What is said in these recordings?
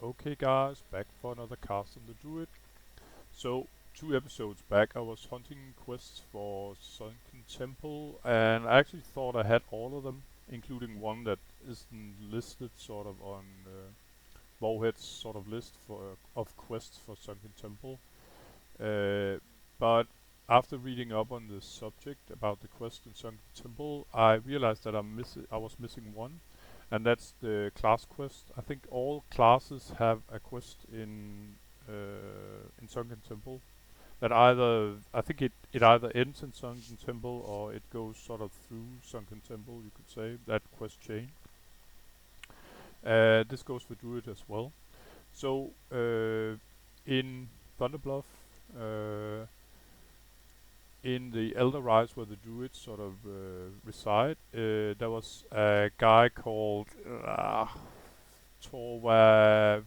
Okay guys, back for another cast on the Druid. So, 2 episodes back I was hunting quests for Sunken Temple and I actually thought I had all of them, including one that isn't listed sort of on Warhead's sort of list of quests for Sunken Temple. But after reading up on the subject about the quest in Sunken Temple, I realized that I was missing one, and that's the class quest. I think all classes have a quest in Sunken Temple that either I think it either ends in Sunken Temple or it goes sort of through Sunken Temple. You could say that quest chain. This goes for Druid as well. So in Thunderbluff, uh, in the Elder Rise where the Druids sort of reside, there was a guy called Torwa.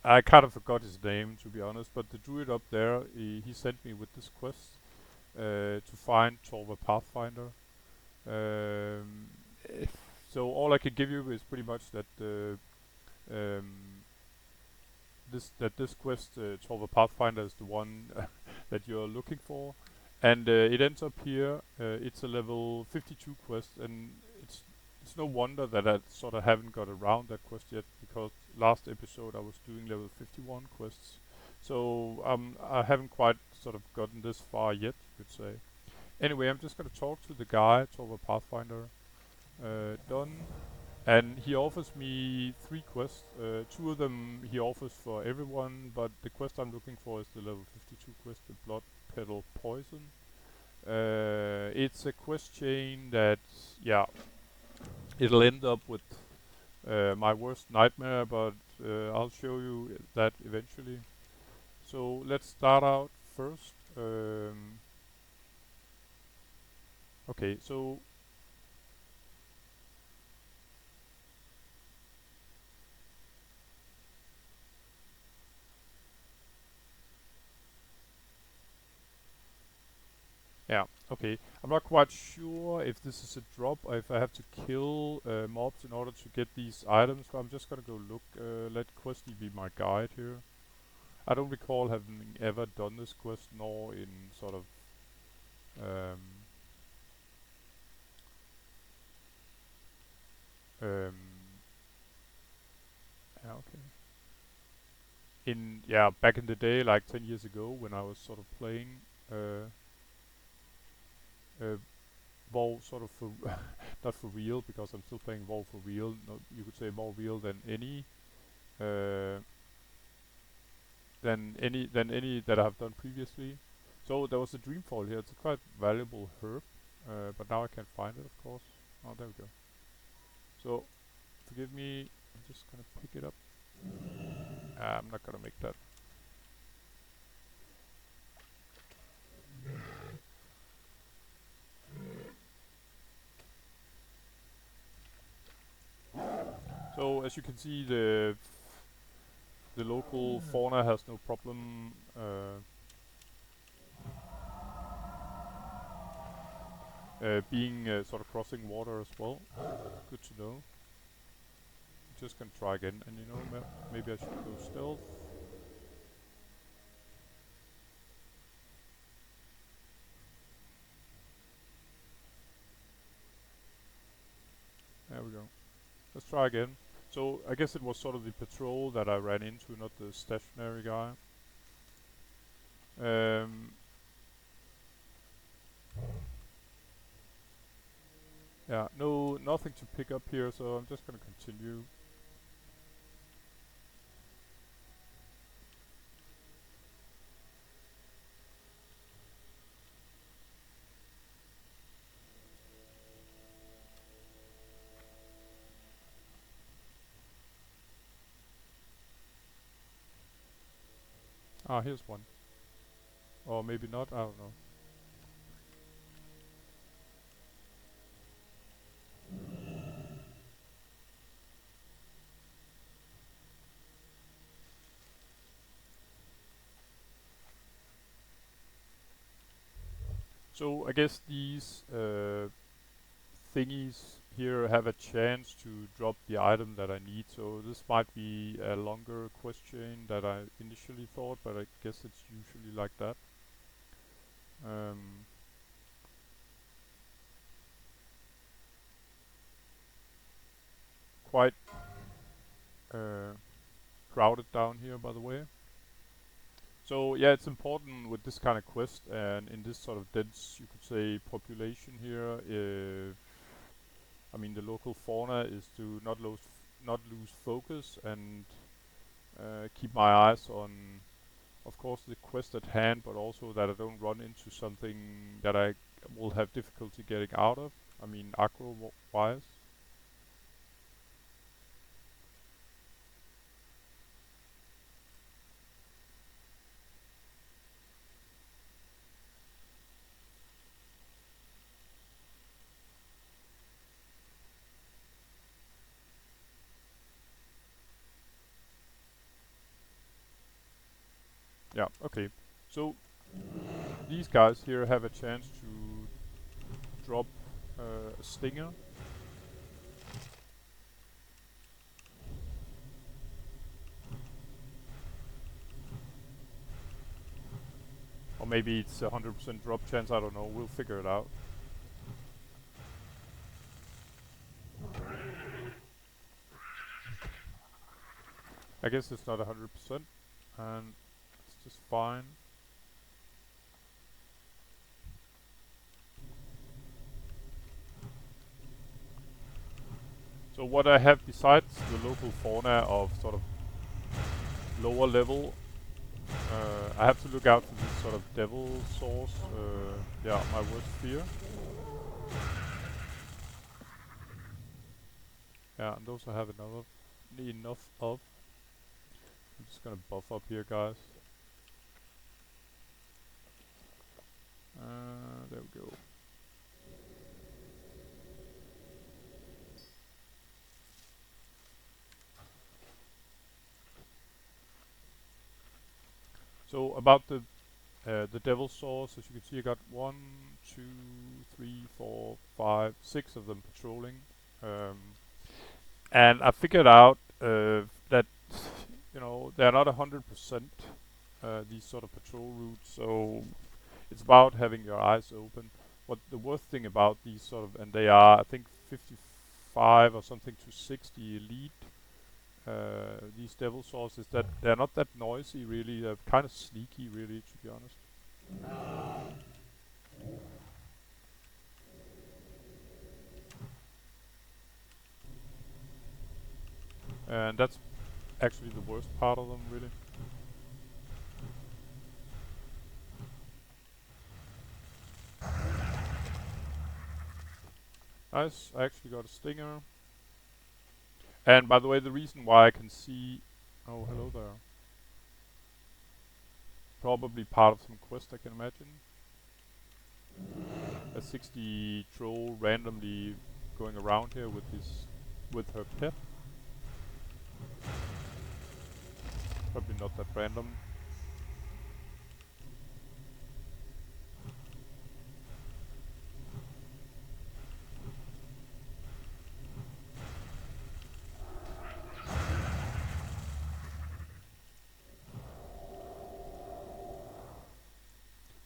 I kind of forgot his name to be honest, but the Druid up there, he sent me with this quest to find Torwa Pathfinder. Um, if- so all I can give you is pretty much that um, this quest, Torva Pathfinder, is the one that you're looking for, and it ends up here. It's a level 52 quest, and it's no wonder that I sort of haven't got around that quest yet, because last episode I was doing level 51 quests, so I haven't quite sort of gotten this far yet, you could say. Anyway, I'm just gonna talk to the guy, Torva Pathfinder. Done. And he offers me 3 quests. Two of them he offers for everyone, but the quest I'm looking for is the level 52 quest, the Bloodpetal Poison. It's a quest chain that, yeah, it'll end up with my worst nightmare, but I'll show you that eventually. So let's start out first. Okay, so yeah, okay. I'm not quite sure if this is a drop or if I have to kill mobs in order to get these items, but I'm just gonna go look. Let Questy be my guide here. I don't recall having ever done this quest, nor in sort of um, um, yeah, okay. Back in the day, like 10 years ago, when I was sort of playing uh, uh, WoW sort of for not for real, because I'm still playing WoW for real. No, you could say more real uh, than any that I have done previously. So there was a Dreamfall here. It's a quite valuable herb, but now I can't find it, of course. Oh, there we go. So forgive me. I'm just gonna pick it up. I'm not gonna make that. So as you can see, the local fauna has no problem being sort of crossing water as well. Good to know. Just gonna try again, and maybe I should go stealth. There we go. Let's try again. So I guess it was sort of the patrol that I ran into, not the stationary guy. Um, yeah, nothing to pick up here, so I'm just gonna continue. Ah, here's one. Or maybe not, I don't know. So I guess these thingies here have a chance to drop the item that I need. So this might be a longer quest chain that I initially thought, but I guess it's usually like that. Quite crowded down here, by the way. So yeah, it's important with this kind of quest and in this sort of dense, you could say, population here. I mean, the local fauna is to not lose focus and keep my eyes on, of course, the quest at hand, but also that I don't run into something that I will have difficulty getting out of. I mean, aggro-wise. Yeah, okay. So these guys here have a chance to drop a stinger. Or maybe it's a 100% drop chance, I don't know, we'll figure it out. I guess it's not 100%, and it's just fine. So what I have besides the local fauna of sort of lower level, I have to look out for this sort of devil source. Yeah, my worst fear. Yeah, and those I have enough of. I'm just gonna buff up here, guys. There we go. So about the devil source, as you can see, I got 1, 2, 3, 4, 5, 6 of them patrolling, and I figured out that they're not 100% these sort of patrol routes. So it's about having your eyes open. What the worst thing about these sort of, and they are, I think, 55 or something to 60 elite. These devil saws is that they're not that noisy, really. They're kind of sneaky, really, to be honest. And that's actually the worst part of them, really. Nice, I actually got a stinger. And by the way, the reason why I can see... Oh, hello there. Probably part of some quest, I can imagine. A 60 troll randomly going around here with her pet. Probably not that random.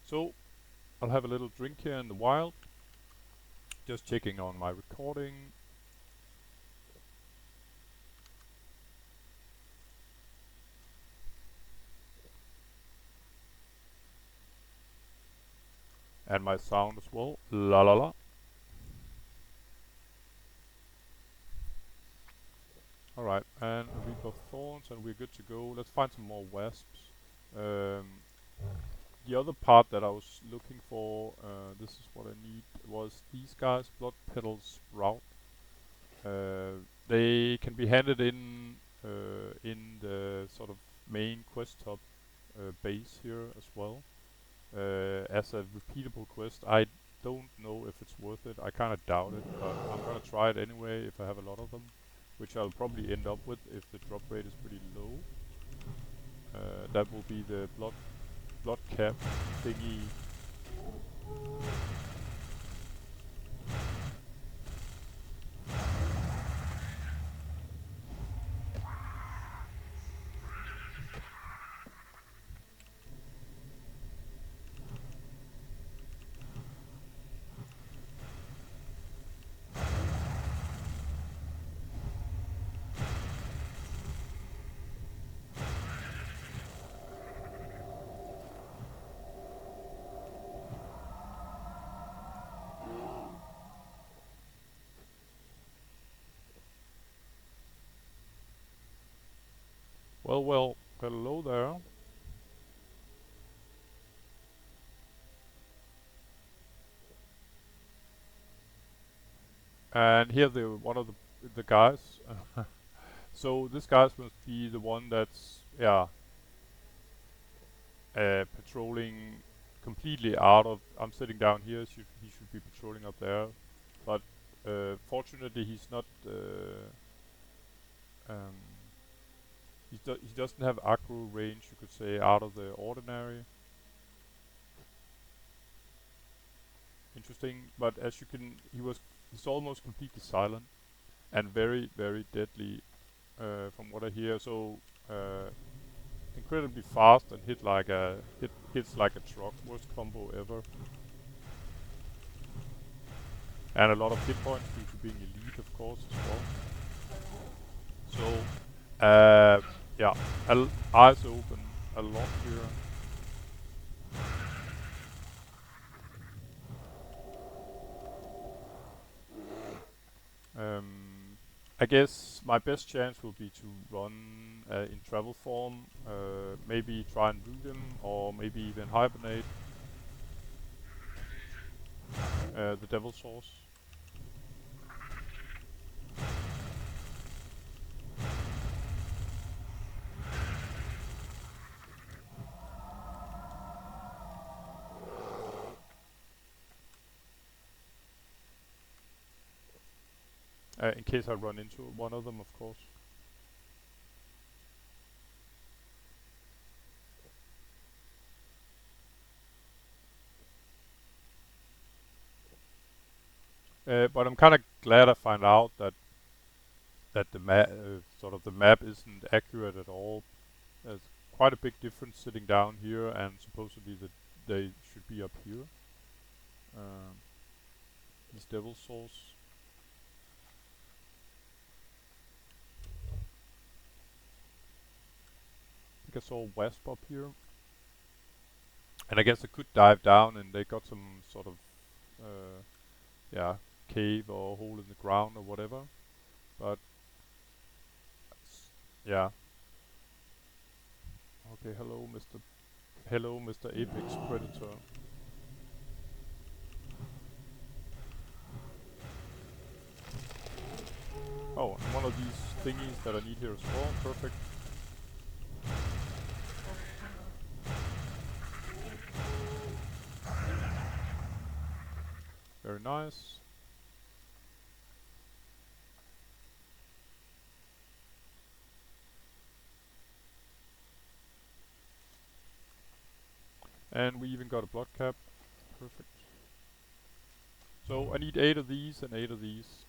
So, I'll have a little drink here in the wild. Just checking on my recording. And my sound as well. La la la. Alright, and a Reap of Thorns, and we're good to go. Let's find some more wasps. The other part that I was looking for, this is what I need, was these guys, Bloodpetal Sprout. They can be handed in the sort of main quest hub base here as well. As a repeatable quest. I don't know if it's worth it. I kind of doubt it, but I'm gonna try it anyway if I have a lot of them, which I'll probably end up with if the drop rate is pretty low. That will be the blood cap thingy. Well, hello there. And here the one of the guys. So this guy must be the one that's patrolling completely out of. I'm sitting down here. He should be patrolling up there, but fortunately he's not. Um, he doesn't have aggro range. You could say out of the ordinary. Interesting, but as you can, he's almost completely silent and very deadly from what I hear. So incredibly fast and hits like a truck. Worst combo ever. And a lot of hit points due to being elite, of course, as well. So yeah, eyes open a lot here. I guess my best chance will be to run in travel form, maybe try and root him, or maybe even hibernate the Devil Source. In case I run into one of them, of course. But I'm kind of glad I find out that the sort of the map isn't accurate at all. There's quite a big difference sitting down here, and supposedly that they should be up here. Um, this Devil Source. I think I saw Wasp up here, and I guess I could dive down, and they got some sort of yeah cave or hole in the ground or whatever. But yeah. Okay, hello, Mr. Apex Predator. Oh, and one of these thingies that I need here as well. Perfect. Very nice. And we even got a blood cap. Perfect. So I need 8 of these and 8 of these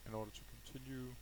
in order to continue.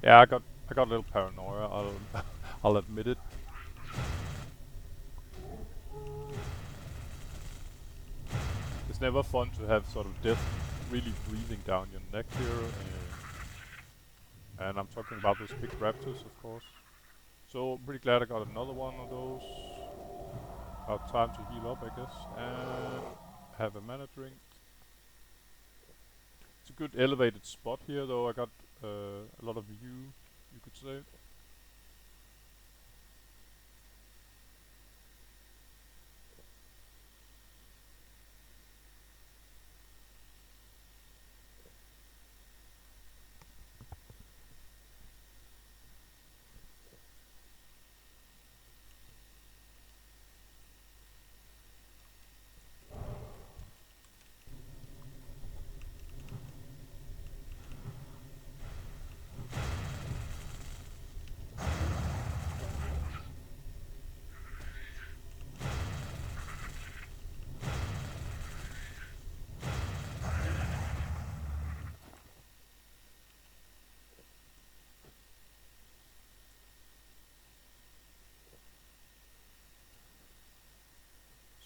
Yeah, I got a little paranoia. I'll admit it. It's never fun to have sort of death really breathing down your neck here. And I'm talking about those big raptors, of course. So I'm pretty glad I got another one of those. About time to heal up, I guess. And have a mana drink. It's a good elevated spot here, though. I got a lot of view, you could say.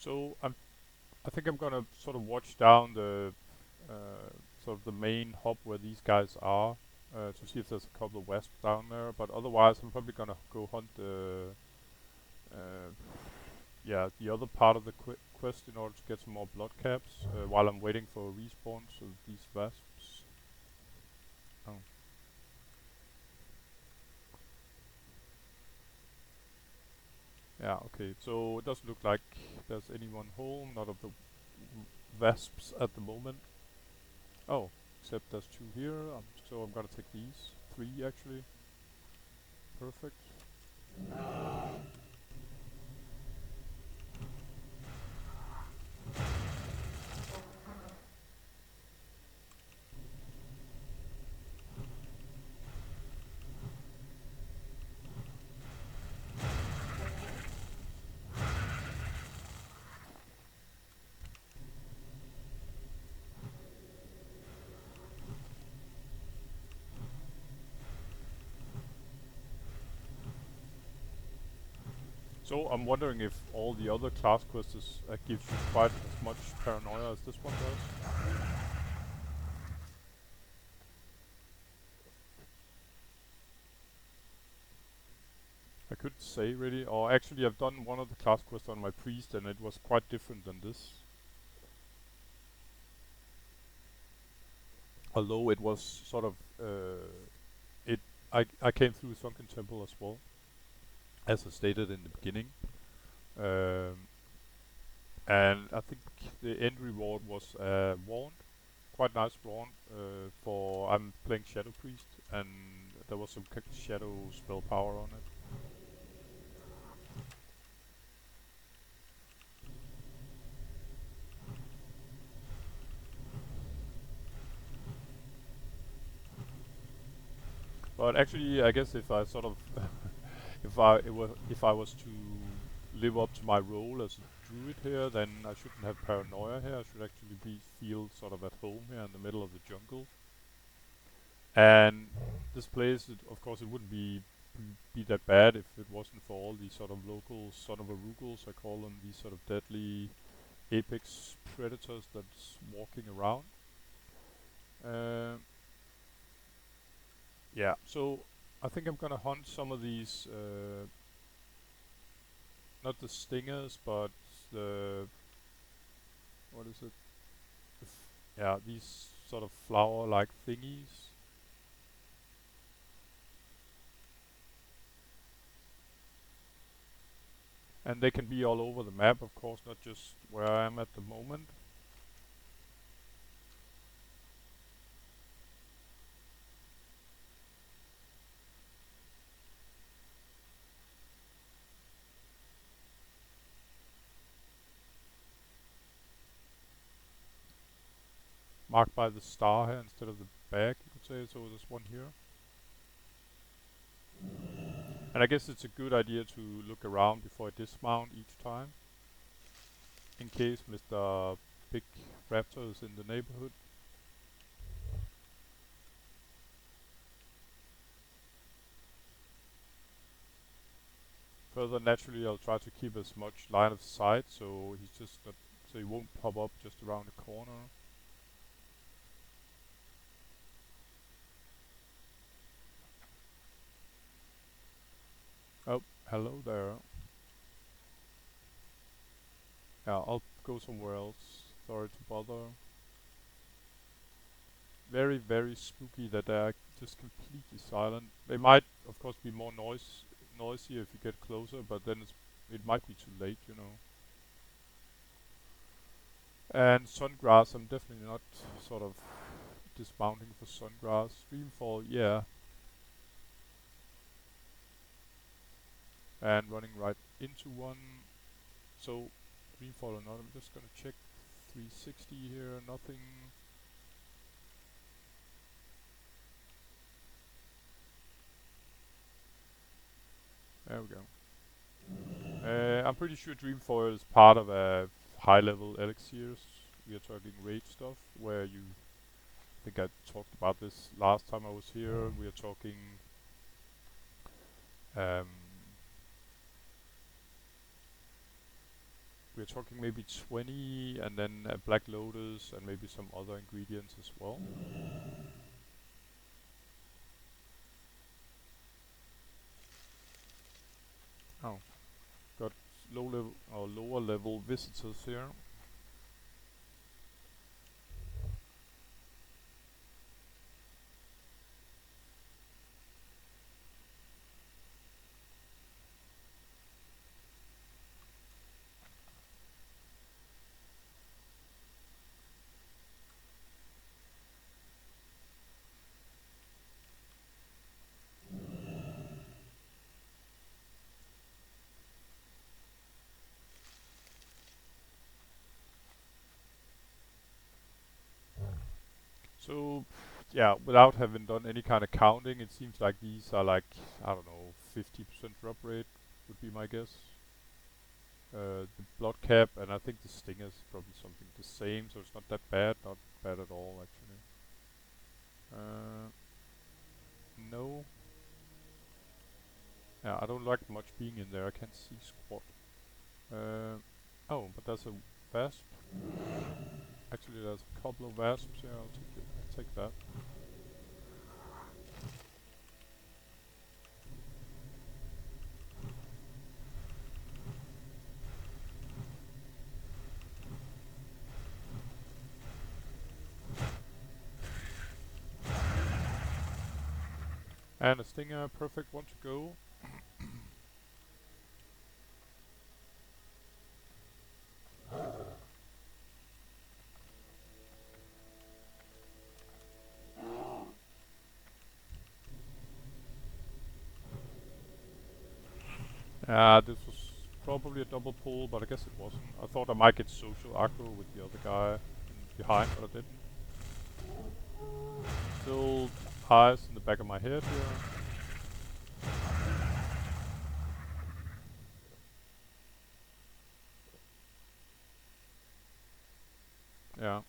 So I think I'm gonna sort of watch down the sort of the main hub where these guys are to see if there's a couple of wasps down there. But otherwise, I'm probably gonna go hunt the the other part of the quest in order to get some more blood caps while I'm waiting for a respawn. So these wasps. Oh. Yeah. Okay. So it doesn't look like there's anyone home. Not of the wasps at the moment. Oh, except there's two here. So I'm gonna take these. Three actually. Perfect. So I'm wondering if all the other class quests gives you quite as much paranoia as this one does. I could say really, or actually I've done one of the class quests on my priest and it was quite different than this. Although it was sort of, it I came through Sunken Temple as well, as I stated in the beginning. Um, and I think the end reward was wand, quite nice wand for I'm playing Shadow Priest and there was some shadow spell power on it. But actually, I guess if I sort of, if I was to live up to my role as a druid here, then I shouldn't have paranoia here. I should actually feel sort of at home here in the middle of the jungle. And this place, of course, it wouldn't be that bad if it wasn't for all these sort of local son of a rugals, I call them, these sort of deadly apex predators that's walking around. Um, Yeah, so I think I'm gonna hunt some of these, not the stingers, but the, what is it? Yeah, these sort of flower-like thingies. And they can be all over the map, of course, not just where I am at the moment. Marked by the star here instead of the bag, you could say, so there's one here. And I guess it's a good idea to look around before I dismount each time, in case Mr. Big Raptor is in the neighborhood. Further, naturally, I'll try to keep as much line of sight, so he's just not, so he won't pop up just around the corner. Oh, hello there. Yeah, I'll go somewhere else. Sorry to bother. Very, very spooky that they're just completely silent. They might, of course, be more noisier if you get closer, but then it might be too late, you know. And sungrass, I'm definitely not sort of dismounting for sungrass. Streamfall, yeah. And running right into one. So, Dreamfall or not, I'm just gonna check 360 here, nothing. There we go. I'm pretty sure Dreamfoil is part of a high level elixirs. We are talking raid stuff, where you, I think I talked about this last time I was here. We are talking um, we're talking maybe 20, and then a black lotus, and maybe some other ingredients as well. Oh, got low level or lower level visitors here. So, yeah, without having done any kind of counting, it seems like these are like, I don't know, 50% drop rate would be my guess. The blood cap, and I think the stinger is probably something the same, so it's not that bad, not bad at all actually. No, yeah, I don't like much being in there. I can't see squat. Oh, but there's a wasp. Actually, there's a couple of wasps. Yeah, I'll take that. And a stinger, perfect one to go. This was probably a double pull, but I guess it wasn't. I thought I might get social aggro with the other guy behind, but I didn't. Still eyes in the back of my head here. Yeah.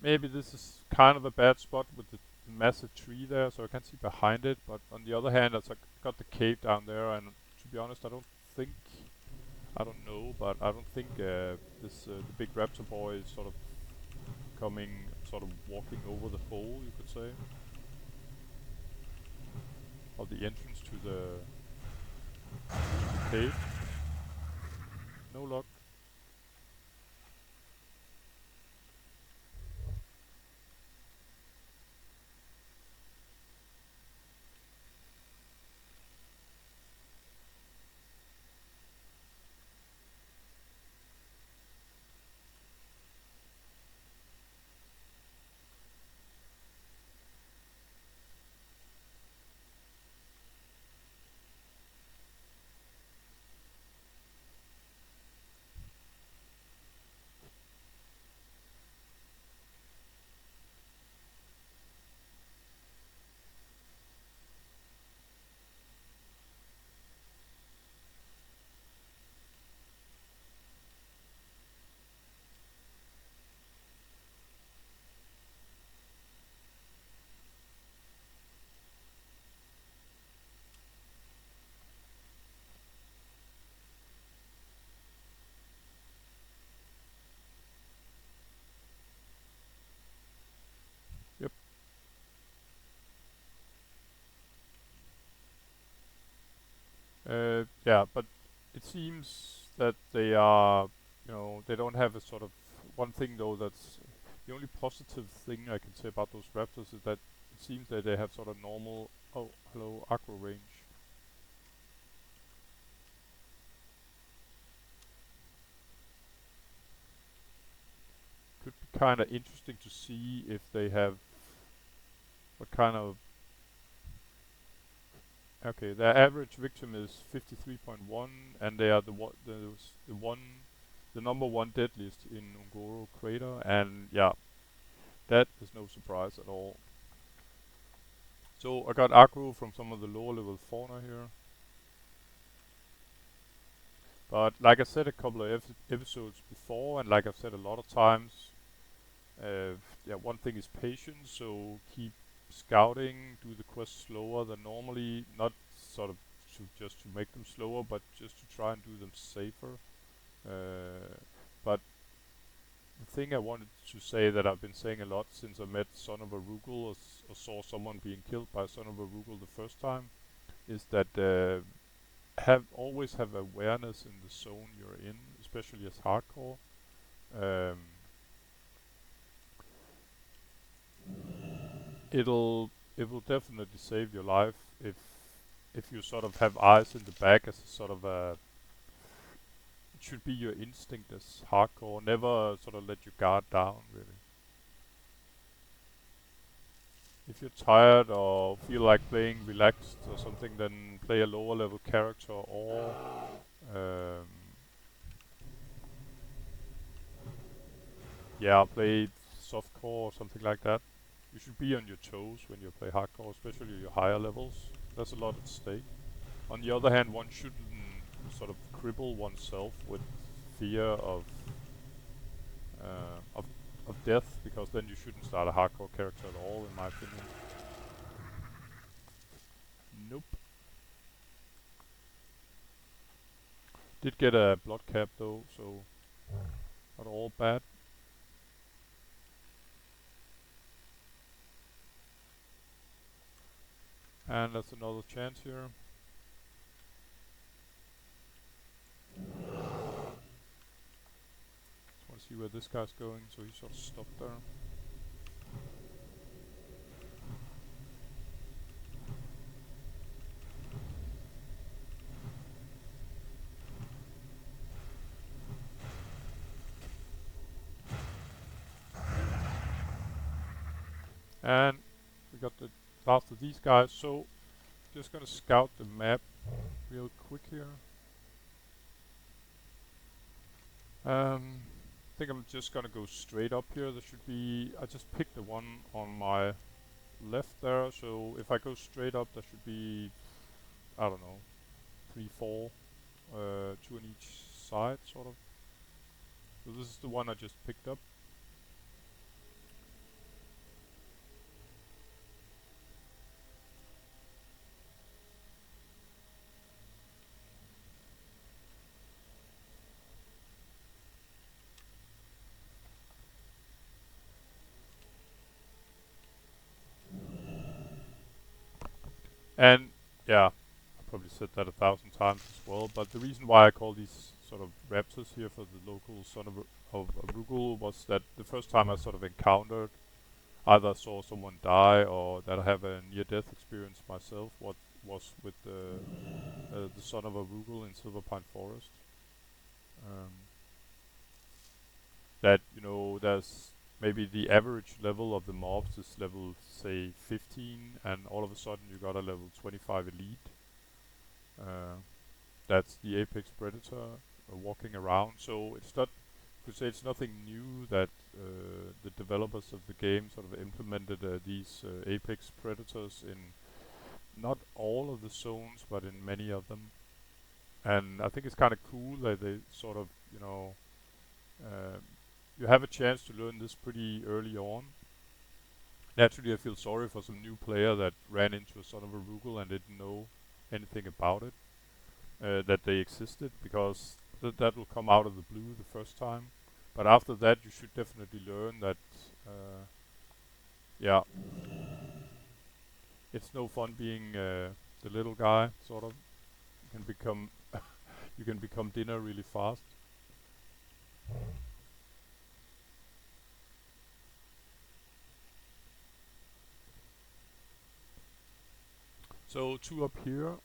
Maybe this is kind of a bad spot with the massive tree there, so I can't see behind it. But on the other hand, it's like got the cave down there, and to be honest, think, I don't know, but I don't think this the big raptor boy is sort of coming, sort of walking over the hole, you could say, or the entrance to the cave. No luck. Yep. Yeah, but it seems that they are, they don't have a sort of one thing though. That's the only positive thing I can say about those raptors is that it seems that they have sort of normal. Oh, hello, acro range. Could be kind of interesting to see if they have what kind of. Okay, their average victim is 53.1, and they are the number one deadliest in Un Goro Crater, and yeah, that is no surprise at all. So I got aggro from some of the lower level fauna here, but like I said a couple of episodes before, and like I've said a lot of times, yeah, one thing is patience. So keep scouting, do the quests slower than normally, not sort of just to make them slower, but just to try and do them safer. But the thing I wanted to say that I've been saying a lot since I met Son of a Rugel or saw someone being killed by Son of a Rugel the first time is that always have awareness in the zone you're in, especially as hardcore. Um, it will definitely save your life if you sort of have eyes in the back as a sort of a. It should be your instinct as hardcore. Never sort of let your guard down, really. If you're tired or feel like playing relaxed or something, then play a lower level character or um, yeah, play softcore or something like that. You should be on your toes when you play hardcore, especially your higher levels. There's a lot at stake. On the other hand, one shouldn't sort of cripple oneself with fear uh, of of death, because then you shouldn't start a hardcore character at all, in my opinion. Nope. Did get a blood cap though, so not all bad. And that's another chance here. Just want to see where this guy's going, so he sort of stopped there. And we got the last of these guys, so just gonna scout the map real quick here. I think I'm just gonna go straight up here. There should be. I just picked the one on my left there, so if I go straight up, there should be, I don't know, 3, 4, 2 on each side, sort of. So this is the one I just picked up. And yeah, I probably said that 1,000 times as well. But the reason why I call these sort of raptors here for the local son of Rugul was that the first time I sort of encountered, either saw someone die or that I have a near-death experience myself, what was with the son of a Rugul in Silverpine Forest. Um, that there's maybe the average level of the mobs is level say 15, and all of a sudden you got a level 25 elite. Uh, that's the apex predator walking around. So it's not, you could say it's nothing new that the developers of the game sort of implemented these apex predators in not all of the zones, but in many of them. And I think it's kind of cool that they sort of, uh, you have a chance to learn this pretty early on. Naturally, I feel sorry for some new player that ran into a son of a Rugel and didn't know anything about it, that they existed, because that will come out of the blue the first time. But after that, you should definitely learn that, yeah, it's no fun being the little guy. Sort of, you can become you can become dinner really fast. So 2 up here.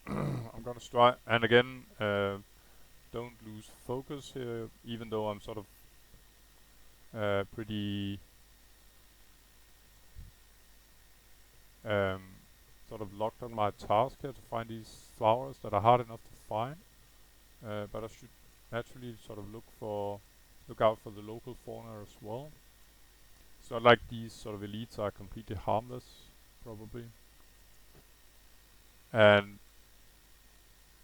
I'm gonna try, and again, don't lose focus here, even though I'm sort of pretty um, sort of locked on my task here to find these flowers that are hard enough to find. But I should naturally sort of look out for the local fauna as well. It's not like these sort of elites are completely harmless, probably. And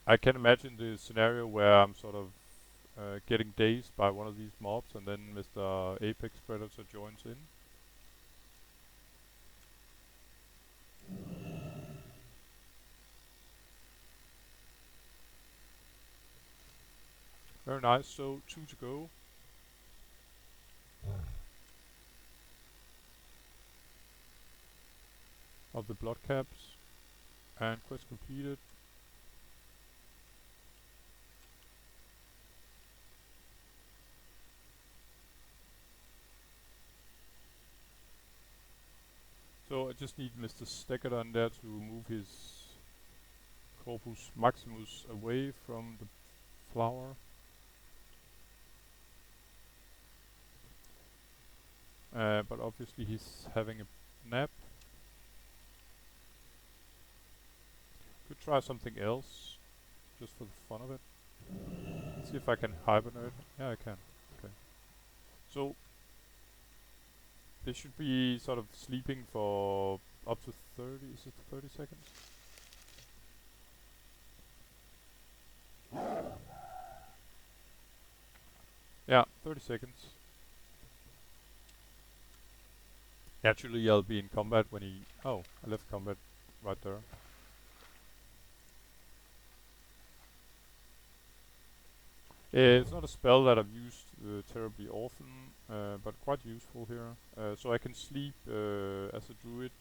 I can imagine the scenario where I'm sort of getting dazed by one of these mobs, and then Mr. Apex Predator joins in. Very nice. So 2 to go. Of the blood caps. And quest completed. So I just need Mr. Stegadon there to move his Corpus Maximus away from the flower. But obviously he's having a nap. Could try something else, just for the fun of it. See if I can hibernate. Yeah, I can. Okay. So they should be sort of sleeping for up to 30. Is it 30 seconds? Yeah, 30 seconds. Naturally, I'll be in combat when he. Oh, I left combat right there. It's not a spell that I've used terribly often, but quite useful here. So I can sleep as a druid,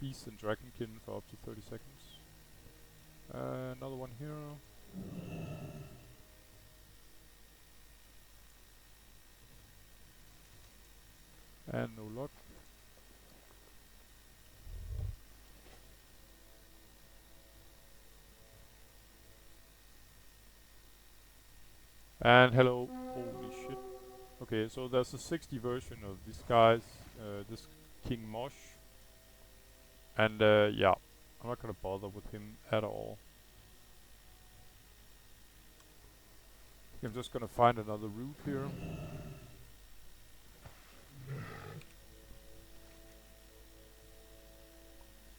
beast and dragonkin for up to 30 seconds. Another one here. And no luck. And hello. Holy shit. Okay, so there's a 60 version of these guys, this King Mosh. And yeah, I'm not gonna bother with him at all. I'm just gonna find another route here.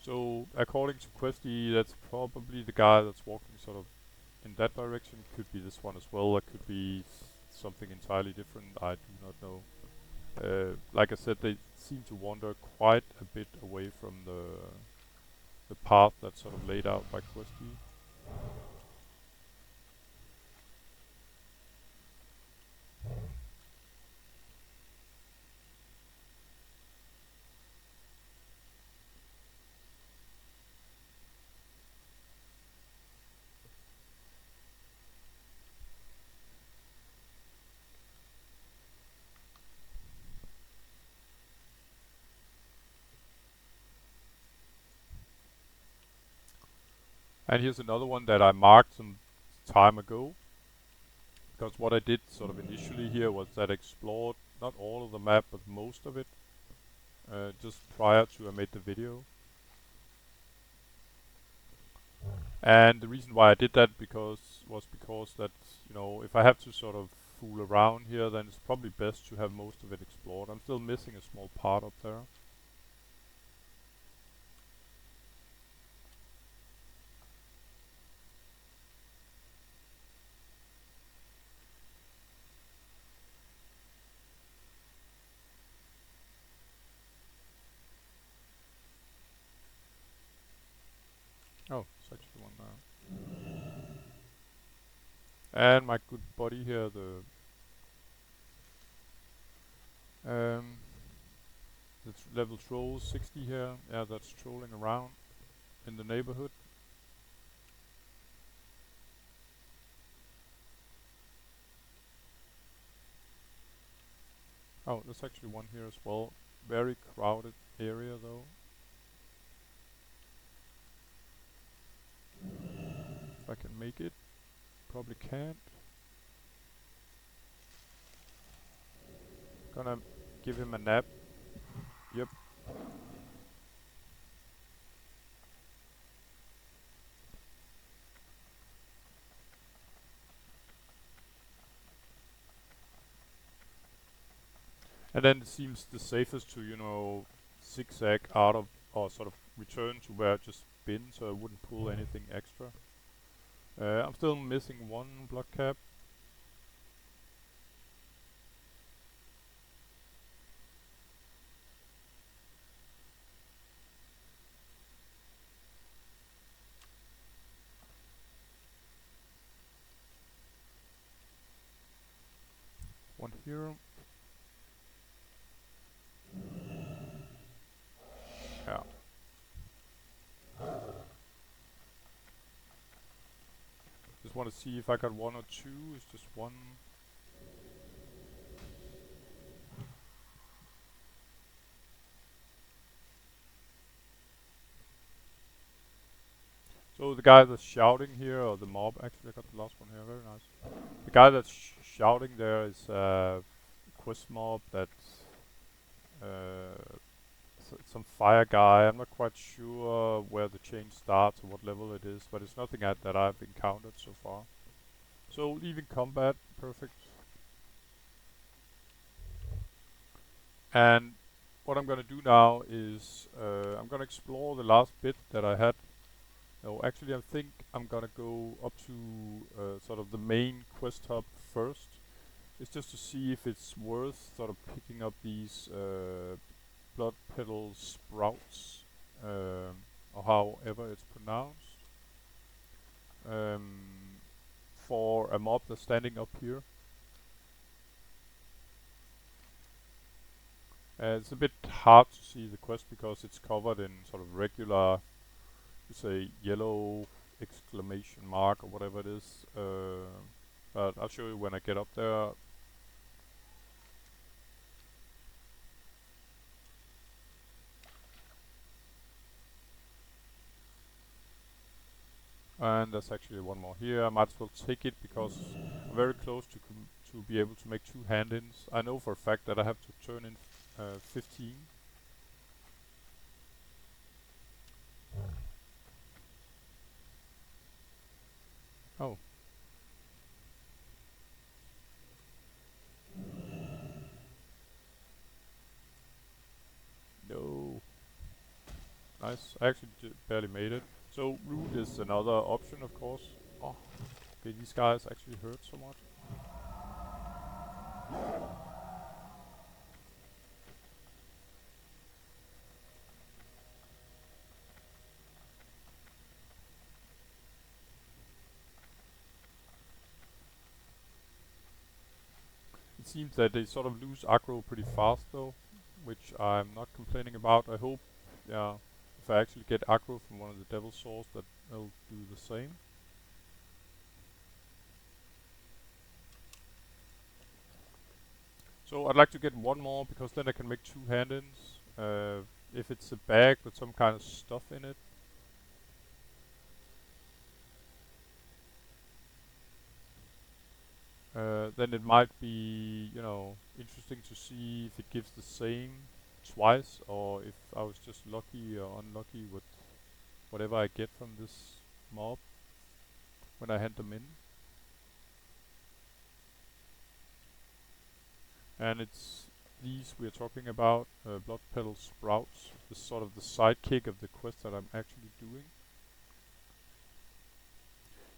So according to Questy, that's probably the guy that's walking sort of in that direction. Could be this one as well. It could be something entirely different. I do not know. Like I said, they seem to wander quite a bit away from the path that's sort of laid out by Questy. And here's another one that I marked some time ago. Because what I did sort of initially here was that I explored not all of the map, but most of it, just prior to I made the video. And the reason why I did that was because that, you know, if I have to sort of fool around here, then it's probably best to have most of it explored. I'm still missing a small part up there. Oh, it's actually one now. And my good buddy here, um, the level troll 60 here. Yeah, that's trolling around in the neighborhood. Oh, there's actually one here as well. Very crowded area though. If I can make it. Probably can't. Gonna give him a nap. Yep. And then it seems the safest to, you know, zigzag out of, or sort of return to where I've just been, so I wouldn't pull anything extra. I'm still missing one blood cap. here. Yeah. Just want to see if I got one or two. It's just one. So the guy that's shouting here, or the mob, actually I got the last one here, very nice. The guy that's shouting there is a quest mob that's some fire guy. I'm not quite sure where the chain starts or what level it is, but it's nothing that I've encountered so far. So leaving combat, perfect. And what I'm gonna do now is I'm gonna explore the last bit that I had. No, actually I think I'm gonna go up to sort of the main quest hub first. It's just to see if it's worth sort of picking up these Bloodpetal sprouts, or however it's pronounced, for a mob that's standing up here. It's a bit hard to see the quest because it's covered in sort of regular, say, yellow exclamation mark or whatever it is. But I'll show you when I get up there. And there's actually one more here. I might as well take it because I'm very close to be able to make two hand-ins. I know for a fact that I have to turn in 15. Oh. No. Nice. I actually barely made it. So root is another option, of course. Oh. Okay, these guys actually hurt so much. It seems that they sort of lose aggro pretty fast though, which I'm not complaining about. I hope, yeah, if I actually get aggro from one of the devil swords, that they'll do the same. So I'd like to get one more because then I can make two hand-ins. If it's a bag with some kind of stuff in it. Then it might be, you know, interesting to see if it gives the same twice, or if I was just lucky or unlucky with whatever I get from this mob when I hand them in. And it's these we're talking about, Bloodpetal sprouts, this sort of the sidekick of the quest that I'm actually doing.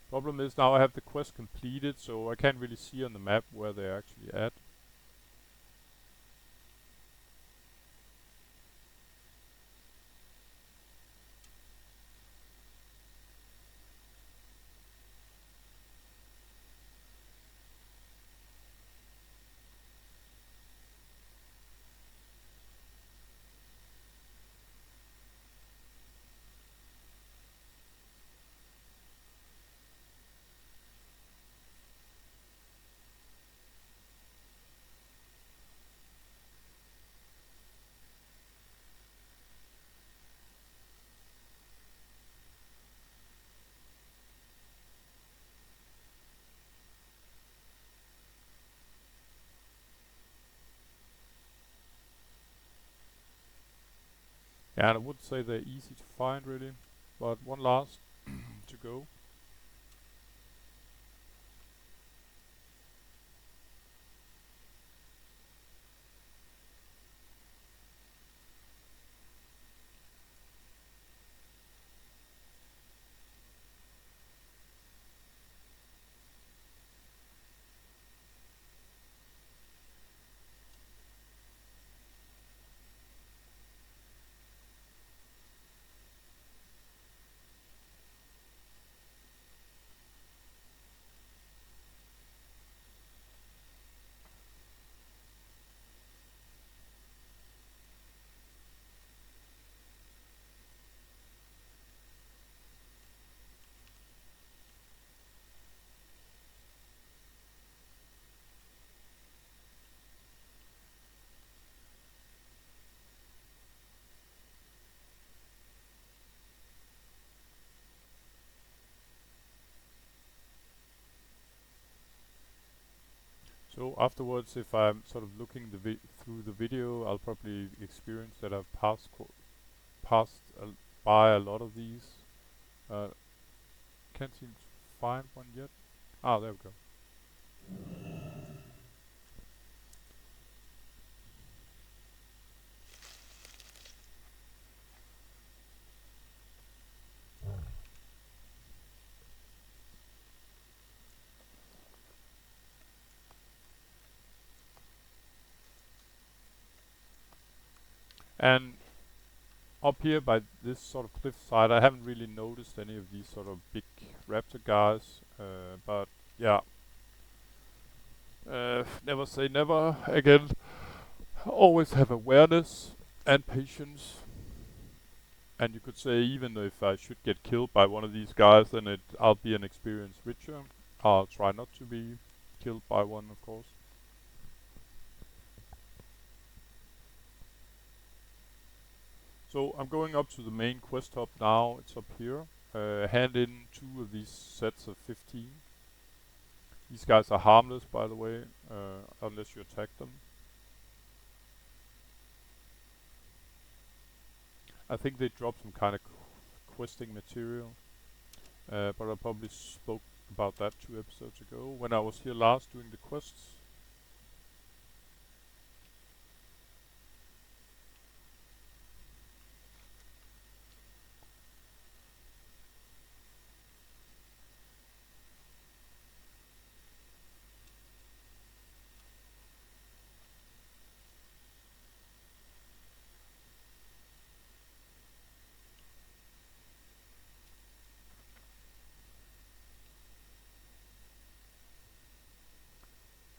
Problem is now I have the quest completed, so I can't really see on the map where they're actually at. Yeah, and I would say they're easy to find really, but one last to go. So afterwards, if I'm sort of looking through the video, I'll probably experience that I've passed by a lot of these. Uh, can't seem to find one yet. Ah, there we go. And up here by this sort of cliff side, I haven't really noticed any of these sort of big raptor guys. But yeah, never say never. Again, always have awareness and patience. And you could say even if I should get killed by one of these guys, then I'll be an experienced witcher. I'll try not to be killed by one, of course. So I'm going up to the main quest hub now. It's up here. Hand in 2 of these sets of 15. These guys are harmless, by the way, unless you attack them. I think they dropped some kind of questing material, but I probably spoke about that 2 episodes ago when I was here last doing the quests.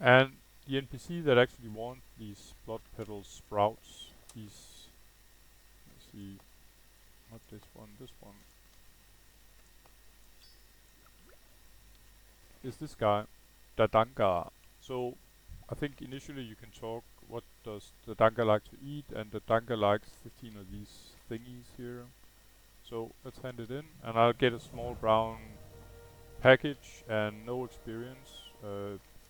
And the NPC that actually want these Bloodpetal sprouts, these, let's see, not this one, is this guy, Dadanga. So I think initially you can talk what does the Danga like to eat, and the Danga likes 15 of these thingies here. So let's hand it in, and I'll get a small brown package and no experience.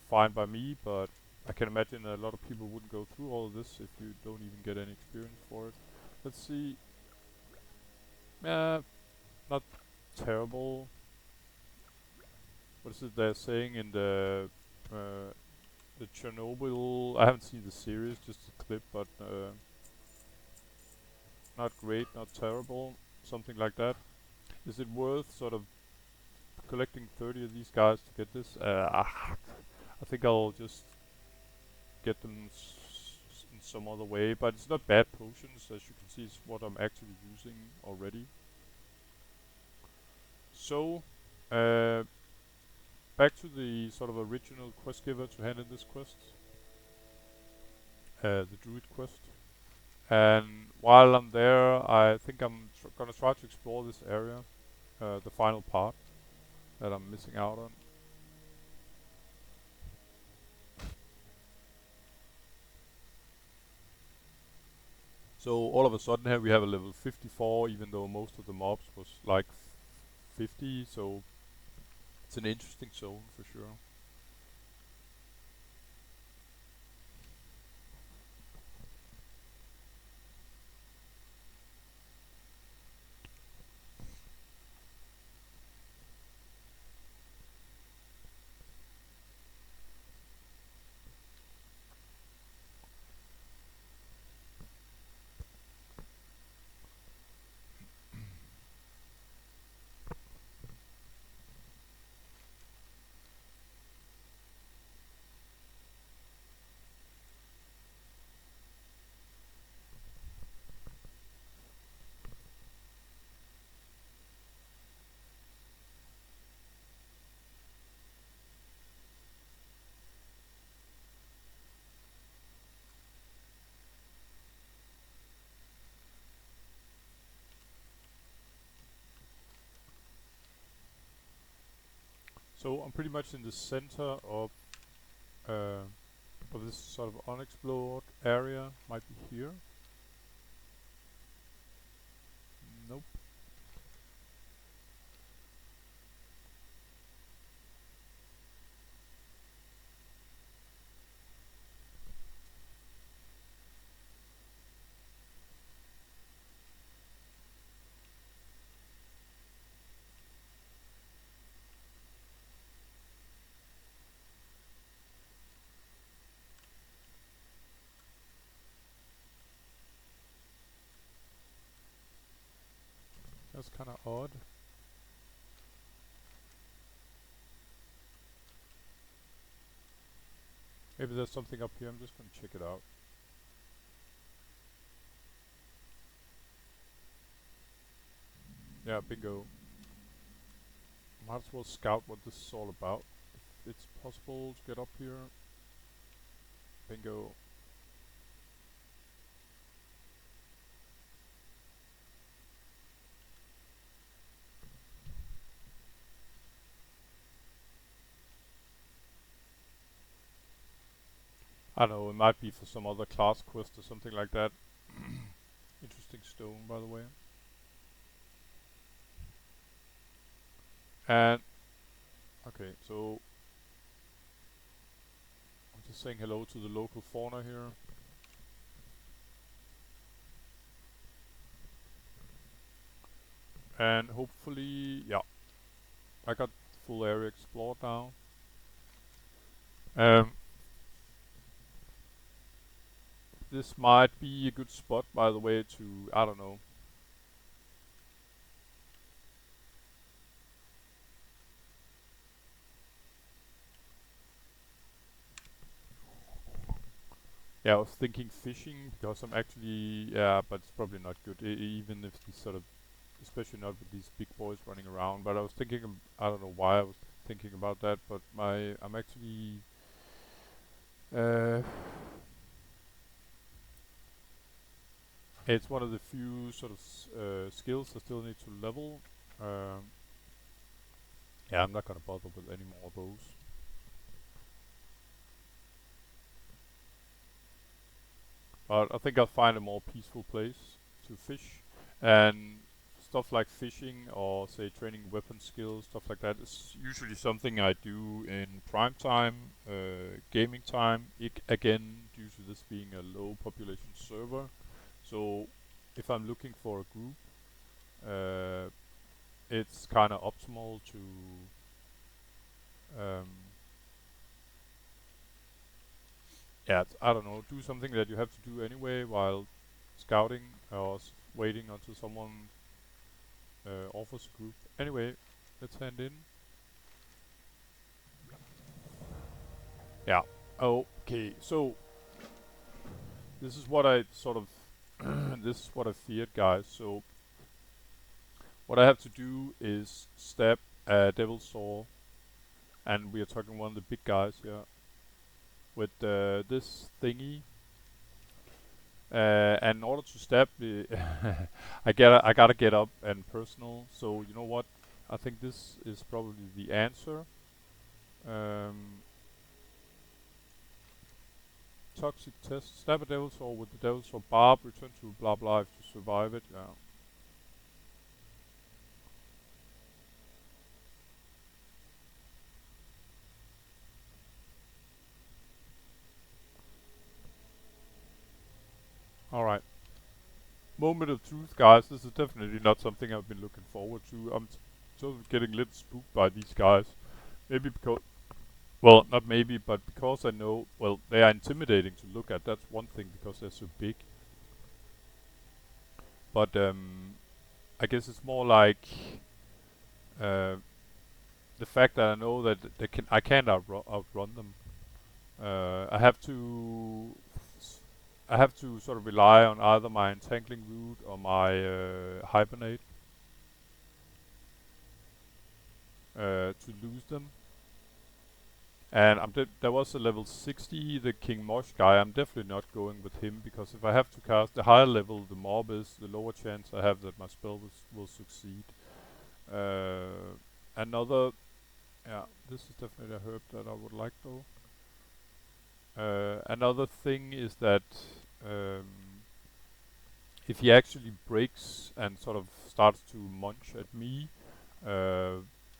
Fine by me, but I can imagine a lot of people wouldn't go through all of this if you don't even get any experience for it. Let's see. Not terrible. What is it they're saying in the Chernobyl? I haven't seen the series, just a clip, but not great, not terrible, something like that. Is it worth sort of collecting 30 of these guys to get this? I think I'll just get them in some other way, but it's not bad potions, as you can see. It's what I'm actually using already. So, back to the sort of original quest giver to hand in this quest, the Druid quest. And while I'm there, I think I'm gonna try to explore this area, the final part that I'm missing out on. So all of a sudden here we have a level 54, even though most of the mobs was like 50, so it's an interesting zone for sure. So I'm pretty much in the center of this sort of unexplored area. Might be here. Nope. That's kind of odd. Maybe there's something up here. I'm just gonna check it out. Yeah, bingo. Might as well scout what this is all about. If it's possible to get up here. Bingo. I don't know, it might be for some other class quest or something like that. Interesting stone, by the way. And okay, so I'm just saying hello to the local fauna here. And hopefully, yeah, I got full area explored now. This might be a good spot, by the way, to, I don't know. Yeah, I was thinking fishing because I'm actually, yeah, but it's probably not good, even if these sort of, especially not with these big boys running around. But I was thinking, I don't know why I was thinking about that, but I'm actually, uh, it's one of the few sort of skills I still need to level. Yeah, I'm not gonna bother with any more of those. But I think I'll find a more peaceful place to fish, and stuff like fishing or say training weapon skills, stuff like that is usually something I do in prime time, gaming time. Again, due to this being a low population server, so if I'm looking for a group, uh, it's kind of optimal to um, yeah, I don't know, do something that you have to do anyway while scouting or waiting until someone offers a group. Anyway, let's hand in. Yeah. Okay, so this is what I sort of this is what I feared, guys. So what I have to do is stab a devil saw, and we are talking one of the big guys here with this thingy. And in order to stab the, I gotta get up and personal. So you know what? I think this is probably the answer. Um, Toxic test. Stab a devil saw with the devil saw barb. Return to blah blah if you survive it. Yeah. Alright. Moment of truth, guys. This is definitely not something I've been looking forward to. I'm sort of getting a little spooked by these guys. Maybe because, well, not maybe, but because I know, well, they are intimidating to look at. That's one thing because they're so big. But I guess it's more like uh, the fact that I know that I can't outrun them. I have to sort of rely on either my entangling root or my hibernate to lose them. And there was a level 60, the King Mosh guy. I'm definitely not going with him because if I have to cast the higher level the mob is, the lower chance I have that my spell will succeed. Another, yeah, this is definitely a herb that I would like though. Another thing is that if he actually breaks and sort of starts to munch at me,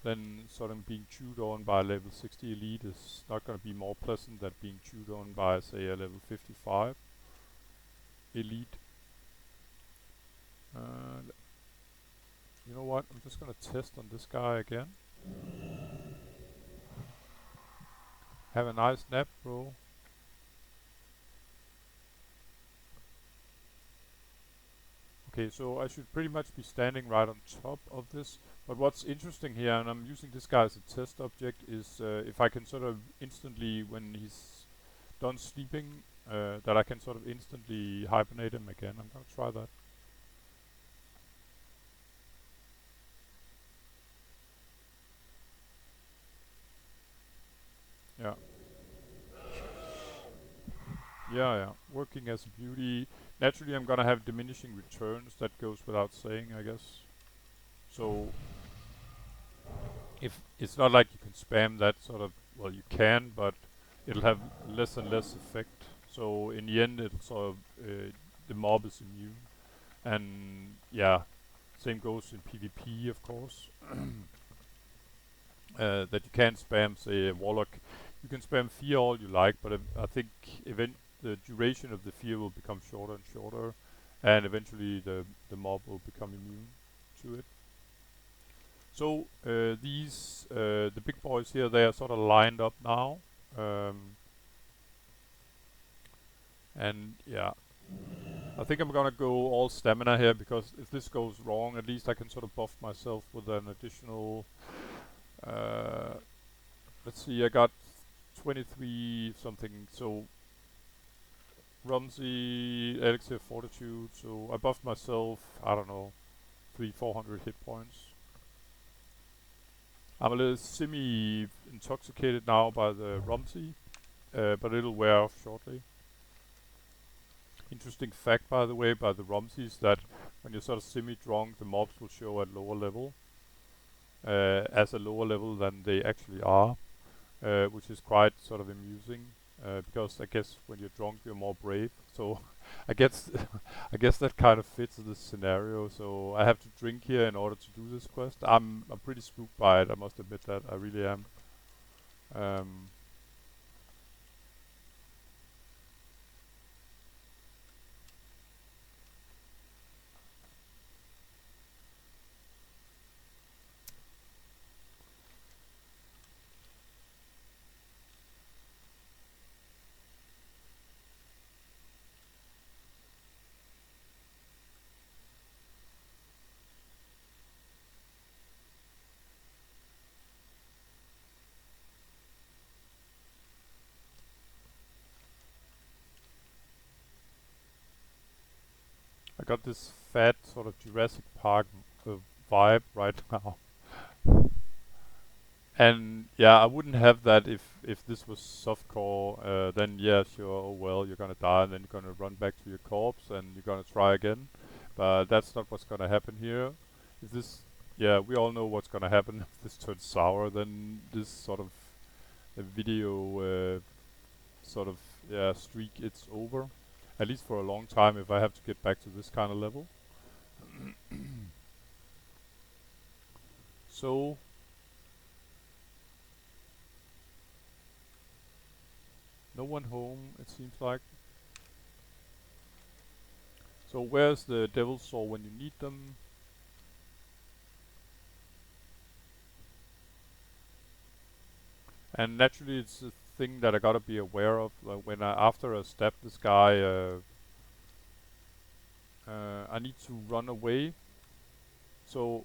then sort of being chewed on by a level 60 elite is not going to be more pleasant than being chewed on by, say, a level 55 elite. You know what? I'm just going to test on this guy again. Have a nice nap, bro. Okay, so I should pretty much be standing right on top of this. But what's interesting here, and I'm using this guy as a test object, is if I can sort of instantly, when he's done sleeping, that I can sort of instantly hibernate him again. I'm gonna try that. Yeah. Yeah, yeah. Working as a beauty. Naturally, I'm gonna have diminishing returns. That goes without saying, I guess. So, if it's not like you can spam that sort of, well, you can, but it'll have less and less effect. So in the end, it'll sort of the mob is immune, and yeah, same goes in PvP, of course. That you can't spam, say, a warlock. You can spam fear all you like, but I think the duration of the fear will become shorter and shorter, and eventually the mob will become immune to it. So these the big boys here, they are sort of lined up now, and yeah, I think I'm gonna go all stamina here because if this goes wrong, at least I can sort of buff myself with an additional. Uh, let's see, I got 23 something, so Rumsey, Elixir Fortitude, so I buffed myself, I don't know, 400 hit points. I'm a little semi-intoxicated now by the Rumsey, but it'll wear off shortly. Interesting fact, by the way, by the Rumsey is that when you're sort of semi-drunk, the mobs will show at lower level, as a lower level than they actually are. Which is quite sort of amusing because I guess when you're drunk you're more brave. So I guess I guess that kind of fits this scenario. So I have to drink here in order to do this quest. I'm pretty spooked by it. I must admit that I really am. Um, I got this fat sort of Jurassic Park vibe right now. And yeah, I wouldn't have that if this was softcore. Then yeah, sure. Oh well, you're gonna die, and then you're gonna run back to your corpse, and you're gonna try again. But that's not what's gonna happen here. If this, yeah, we all know what's gonna happen if this turns sour. Then this sort of a video sort of yeah streak, it's over. At least for a long time. If I have to get back to this kind of level. So no one home. It seems like. So where's the Devil's Soul when you need them? And naturally, it's a thing that I gotta be aware of. Like when after I stab this guy, I need to run away. So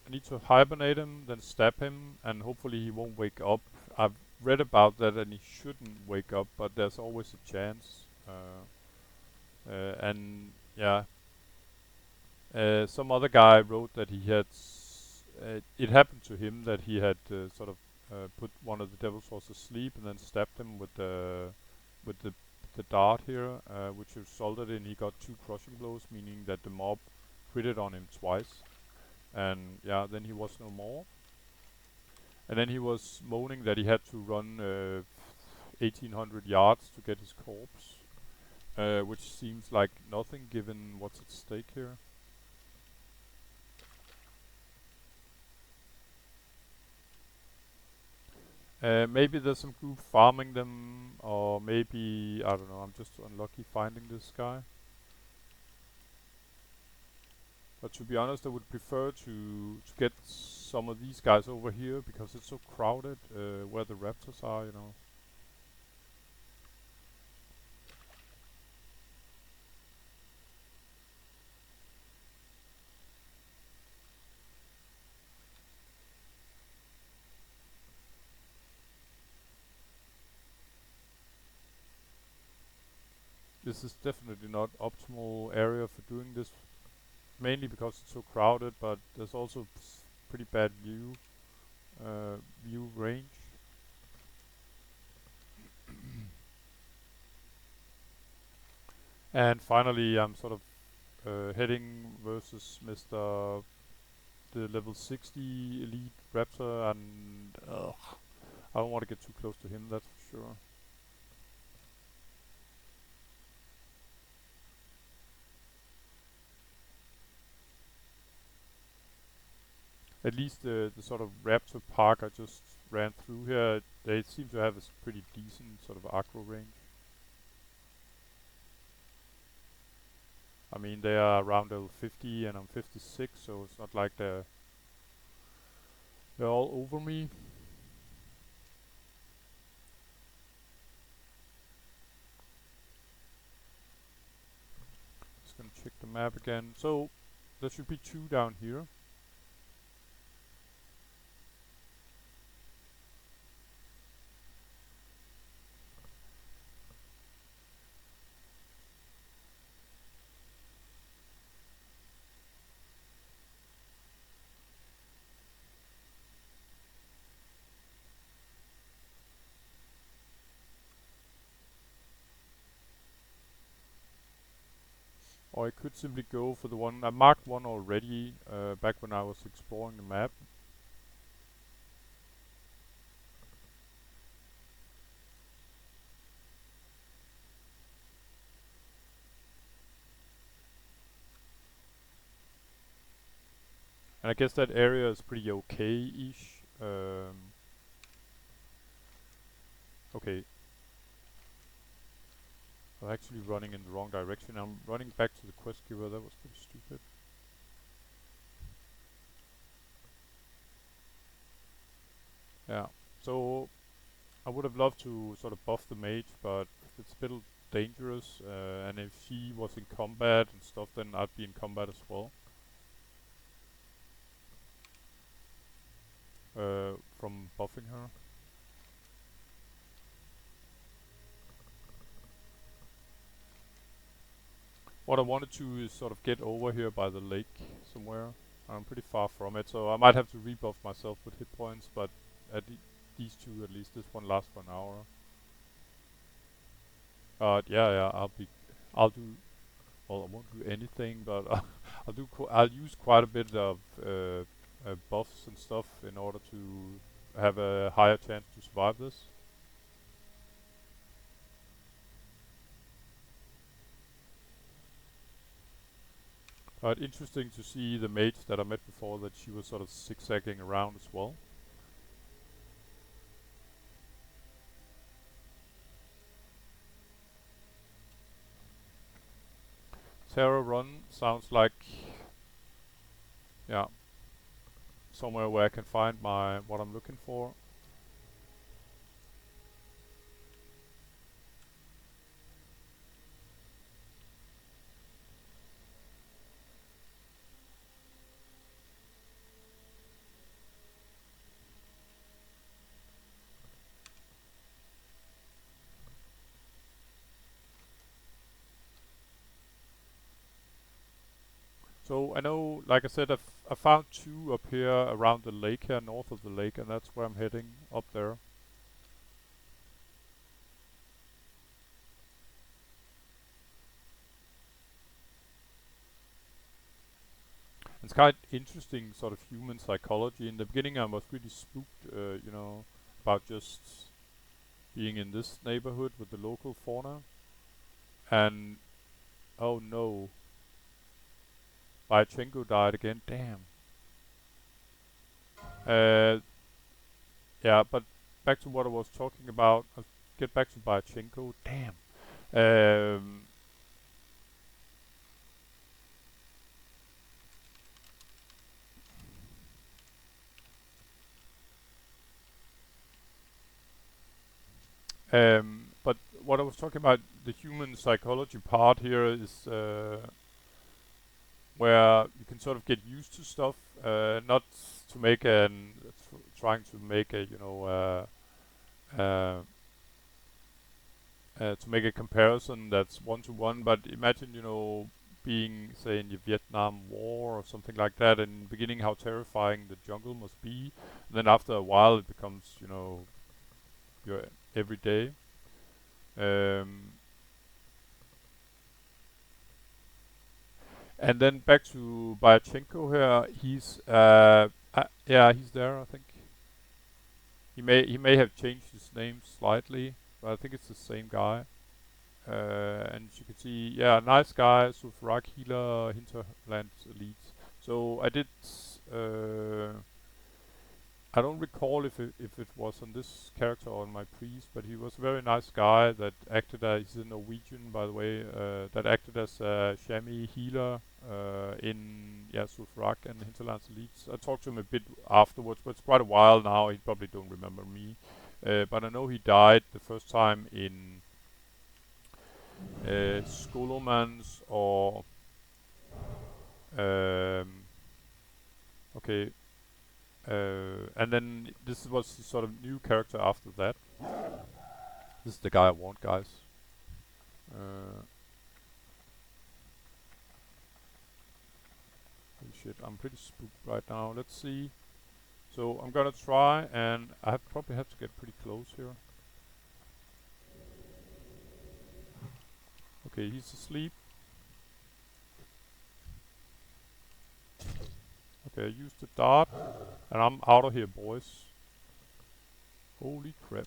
I need to hibernate him, then stab him, and hopefully he won't wake up. I've read about that, and he shouldn't wake up, but there's always a chance. And yeah, some other guy wrote that he had. It happened to him that he had sort of put one of the Devil's Souls to sleep and then stabbed him with the dart here, which resulted in he got 2 crushing blows, meaning that the mob critted on him twice. And yeah, then he was no more. And then he was moaning that he had to run 1800 yards to get his corpse, which seems like nothing given what's at stake here. Maybe there's some group farming them, or maybe, I don't know, I'm just unlucky finding this guy. But to be honest, I would prefer to get some of these guys over here because it's so crowded where the raptors are, you know. this is definitely not optimal area for doing this, mainly because it's so crowded, but there's also pretty bad view range. And finally, I'm sort of heading versus Mr. the level 60 elite raptor, and I don't want to get too close to him, that's for sure. At least the sort of raptor park I just ran through here, they seem to have a pretty decent sort of aggro range. I mean, they are around level 50 and I'm 56, so it's not like they're all over me. Just gonna check the map again. So there should be 2 down here. Or I could simply go for the one, I marked one already back when I was exploring the map. And I guess that area is pretty okay-ish. Okay. I'm actually running in the wrong direction. I'm running back to the quest giver. That was pretty stupid. Yeah. So I would have loved to sort of buff the mage, but it's a bit dangerous. And if she was in combat and stuff, then I'd be in combat as well. From buffing her. What I wanted to is sort of get over here by the lake somewhere. I'm pretty far from it, so I might have to rebuff myself with hit points, but at these 2 at least, this one lasts for an hour. Yeah, I'll do, well, I won't do anything, but I'll use quite a bit of buffs and stuff in order to have a higher chance to survive this. But interesting to see the mage that I met before, that she was sort of zigzagging around as well. Terra Run sounds like, yeah, somewhere where I can find what I'm looking for. So I know, like I said, I found 2 up here around the lake here, north of the lake, and that's where I'm heading, up there. It's kind of interesting sort of human psychology. In the beginning I was really spooked, about just being in this neighborhood with the local fauna. And, oh no, Byachenko died again, damn. Yeah, but back to what I was talking about. I'll get back to Byachenko, damn. Um, but what I was talking about, the human psychology part here is where you can sort of get used to stuff, not to make trying to make a to make a comparison that's one-to-one. But imagine, you know, being, say, in the Vietnam War or something like that, and in the beginning how terrifying the jungle must be. And then after a while it becomes, you know, your everyday. Um, and then back to Byachenko here. He's yeah, he's there. I think he may have changed his name slightly, but I think it's the same guy. And you can see, yeah, nice guy, Sulfurak healer, hinterland elite. So I did. Uh, I don't recall if it was on this character or on my priest, but he was a very nice guy that acted as, he's a Norwegian by the way, that acted as a chamois healer in, yeah, Sulfurak and Hinterlands Elites. I talked to him a bit afterwards, but it's quite a while now. He probably don't remember me, but I know he died the first time in Skolomans or okay. And then this was the sort of new character after that. This is the guy I want, guys. Uh, Holy shit, I'm pretty spooked right now. Let's see. So I'm gonna try, and I probably have to get pretty close here. Okay, he's asleep. Okay, I used the dart, and I'm out of here, boys. Holy crap.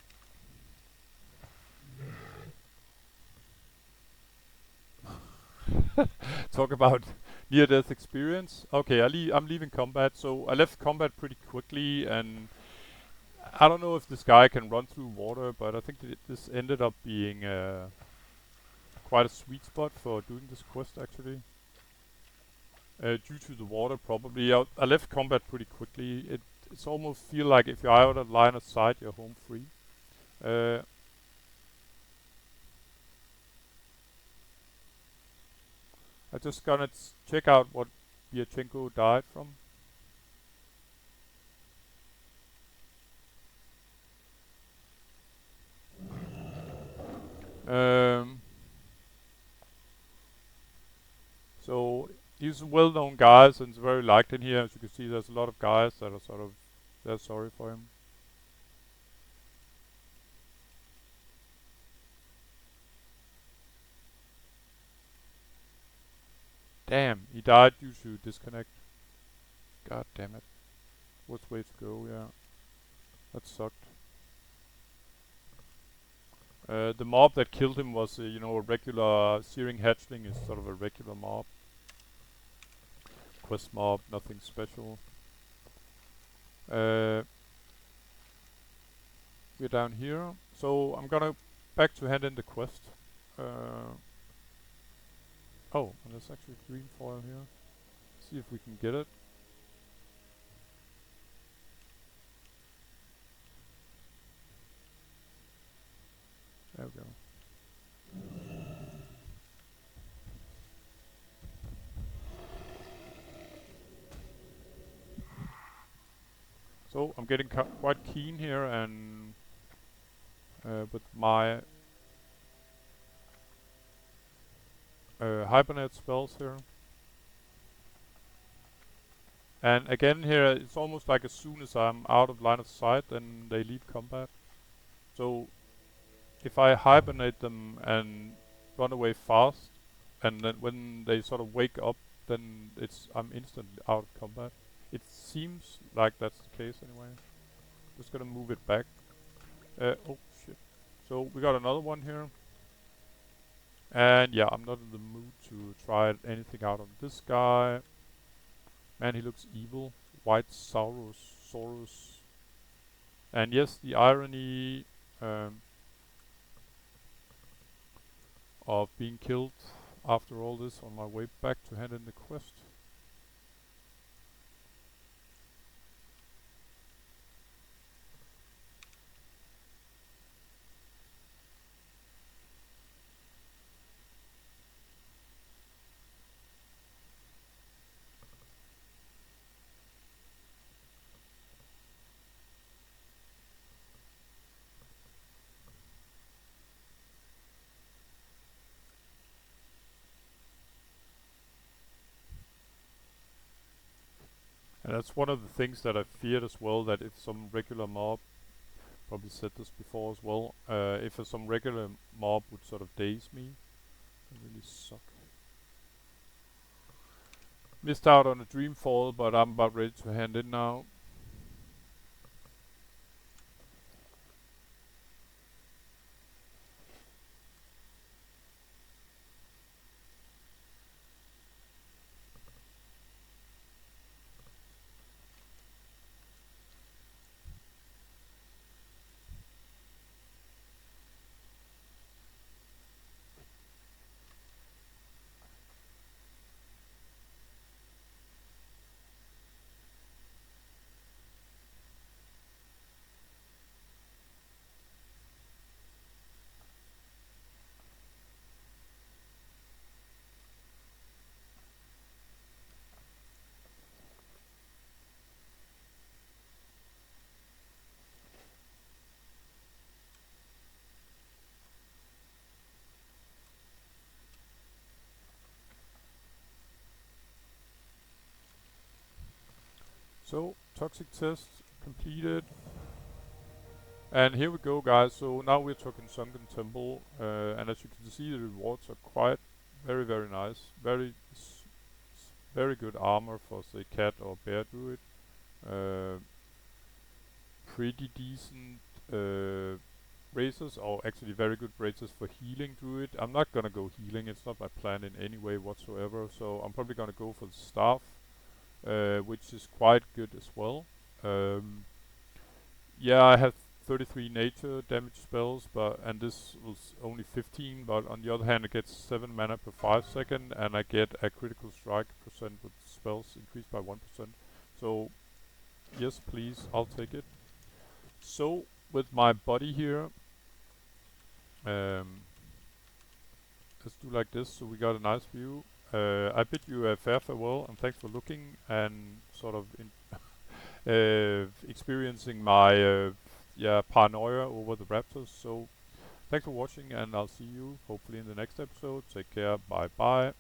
Talk about near-death experience. Okay, I'm leaving combat, so I left combat pretty quickly, and I don't know if this guy can run through water, but I think that this ended up being quite a sweet spot for doing this quest, actually. Due to the water, probably. I left combat pretty quickly. It's almost feel like if you're out of line of sight, you're home free. I just gonna check out what Byachenko died from. Um, so he's a well-known guy and he's very liked in here. As you can see, there's a lot of guys that are sort of, they're sorry for him. Damn, he died due to disconnect. God damn it. What's way to go, yeah. That sucked. The mob that killed him was, you know, a regular searing hatchling is sort of a regular mob. Quest mob, nothing special. We're down here, so I'm gonna back to hand in the quest. Oh, and there's actually green foil here. See if we can get it. There we go. So I'm getting quite keen here, and with my hibernate spells here. And again here, it's almost like as soon as I'm out of line of sight, then they leave combat. So if I hibernate them and run away fast, and then when they sort of wake up, then I'm instantly out of combat. It seems like that's the case anyway. Just gonna move it back. Oh shit. So we got another one here. And yeah, I'm not in the mood to try anything out on this guy. Man, he looks evil. White Saurus. And yes, the irony of being killed after all this on my way back to hand in the quest. And that's one of the things that I feared as well, that if some regular mob, probably said this before as well, if some regular mob would sort of daze me, it really suck. Missed out on a dreamfall, but I'm about ready to hand in now. So, toxic test completed. And here we go, guys. So now we're talking Sunken Temple, and as you can see, the rewards are quite very, very nice. Very good armor for, say, cat or bear druid. Uh, Pretty decent races, or actually very good races for healing druid. I'm not gonna go healing. It's not my plan in any way whatsoever. So I'm probably gonna go for the staff, which is quite good as well. Yeah, I have 33 nature damage spells, and this was only 15. But on the other hand, I get 7 mana per 5 second, and I get a critical strike percent with spells increased by 1%. So yes, please, I'll take it. So with my body here, let's do like this, so we got a nice view. I bid you a fair farewell, and thanks for looking and sort of experiencing my paranoia over the raptors. So thanks for watching, and I'll see you hopefully in the next episode. Take care. Bye bye.